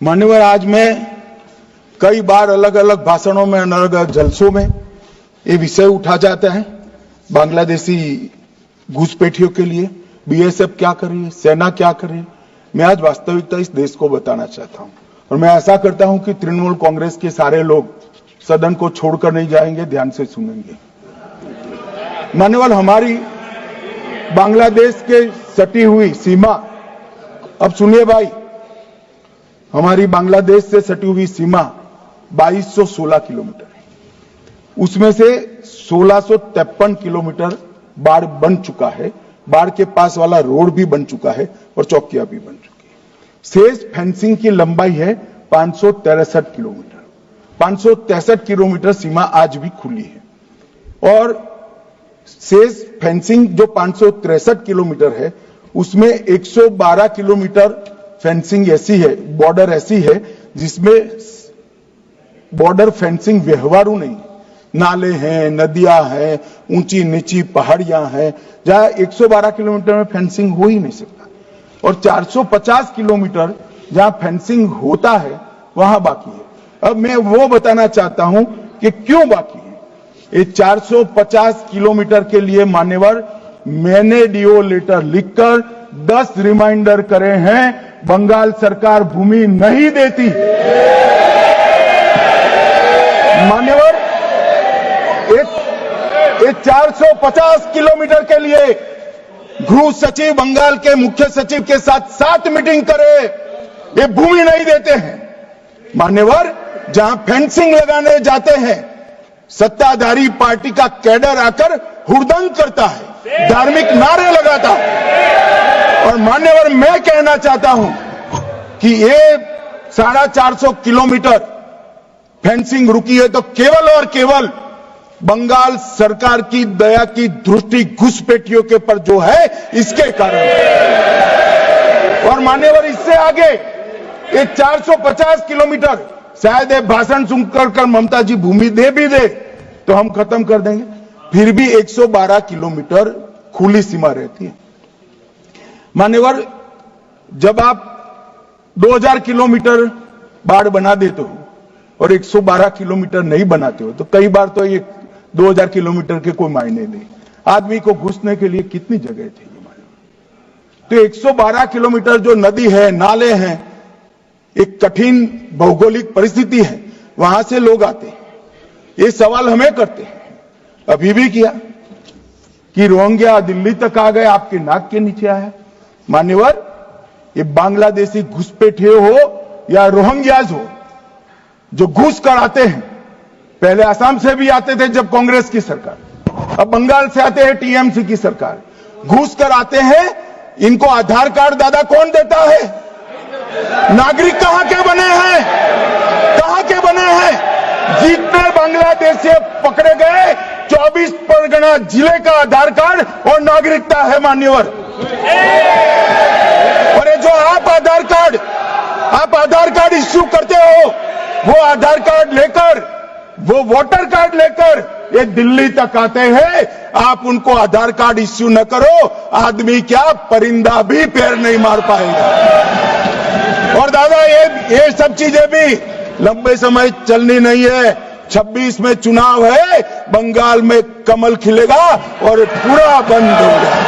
मान्यवर, आज मैं कई बार अलग अलग भाषणों में, अलग अलग जलसों में ये विषय उठा जाता है, बांग्लादेशी घुसपैठियों के लिए बीएसएफ क्या कर रही है, सेना क्या कर रही है। मैं आज वास्तविकता इस देश को बताना चाहता हूं और मैं आशा करता हूं कि तृणमूल कांग्रेस के सारे लोग सदन को छोड़कर नहीं जाएंगे, ध्यान से सुनेंगे। मान्यवर, हमारी बांग्लादेश के सटी हुई सीमा, अब सुनिए भाई, हमारी बांग्लादेश से सटी हुई सीमा 2216 किलोमीटर है। उसमें से 1653 किलोमीटर बाढ़ बन चुका है, बाढ़ के पास वाला रोड भी बन चुका है और चौकियां भी बन चुकी है। शेष फेंसिंग की लंबाई है 563 किलोमीटर। 563 किलोमीटर सीमा आज भी खुली है और शेष फेंसिंग जो 563 किलोमीटर है उसमें 112 किलोमीटर फेंसिंग ऐसी है, बॉर्डर ऐसी है जिसमें बॉर्डर फेंसिंग व्यवहारू नहीं है। नाले हैं, नदियां हैं, ऊंची नीची पहाड़ियां हैं, जहां 112 किलोमीटर में फेंसिंग हो ही नहीं सकता और 450 किलोमीटर जहां फेंसिंग होता है वहां बाकी है। अब मैं वो बताना चाहता हूं कि क्यों बाकी है। ये 450 किलोमीटर के लिए मान्यवर, मैंने डीओ लेटर लिखकर 10 रिमाइंडर करे हैं, बंगाल सरकार भूमि नहीं देती। मान्यवर, ये 450 किलोमीटर के लिए गृह सचिव बंगाल के मुख्य सचिव के साथ 7 मीटिंग करे, ये भूमि नहीं देते हैं। मान्यवर, जहां फेंसिंग लगाने जाते हैं, सत्ताधारी पार्टी का कैडर आकर हुड़दंग करता है, धार्मिक नारे लगाता है। और मान्यवर, मैं कहना चाहता हूं कि ये 450 किलोमीटर फेंसिंग रुकी है तो केवल और केवल बंगाल सरकार की दया की दृष्टि घुसपैठियों के पर जो है इसके कारण। और मान्यवर, इससे आगे ये 450 किलोमीटर शायद ये भाषण सुनकर ममता जी भूमि दे भी दे तो हम खत्म कर देंगे, फिर भी 112 किलोमीटर खुली सीमा रहती है। मान्यवर, जब आप 2000 किलोमीटर बाढ़ बना देते हो और 112 किलोमीटर नहीं बनाते हो तो कई बार तो ये 2000 किलोमीटर के कोई मायने नहीं। आदमी को घुसने के लिए कितनी जगह चाहिए मान्यवर। तो 112 किलोमीटर जो नदी है, नाले हैं, एक कठिन भौगोलिक परिस्थिति है, वहां से लोग आते हैं। ये सवाल हमें करते हैं, अभी भी किया कि रोहिंग्या दिल्ली तक आ गए, आपके नाक के नीचे आया। मान्यवर, ये बांग्लादेशी घुसपैठिए हो या रोहिंग्याज हो जो घुस कर आते हैं, पहले असम से भी आते थे जब कांग्रेस की सरकार, अब बंगाल से आते हैं टीएमसी की सरकार, घुस कर आते हैं। इनको आधार कार्ड दादा कौन देता है? नागरिक कहां के बने हैं? कहां के बने हैं? जितने बांग्लादेशी पकड़े गए 24 परगना जिले का आधार कार्ड और नागरिकता है मान्यवर। और ये जो आप आधार कार्ड इश्यू करते हो, वो आधार कार्ड लेकर, वो वोटर कार्ड लेकर ये दिल्ली तक आते हैं, आप उनको आधार कार्ड इश्यू न करो, आदमी क्या परिंदा भी पैर नहीं मार पाएगा। और दादा, ये सब चीजें भी लंबे समय चलनी नहीं है। 26 में चुनाव है, बंगाल में कमल खिलेगा और पूरा बंद होगा।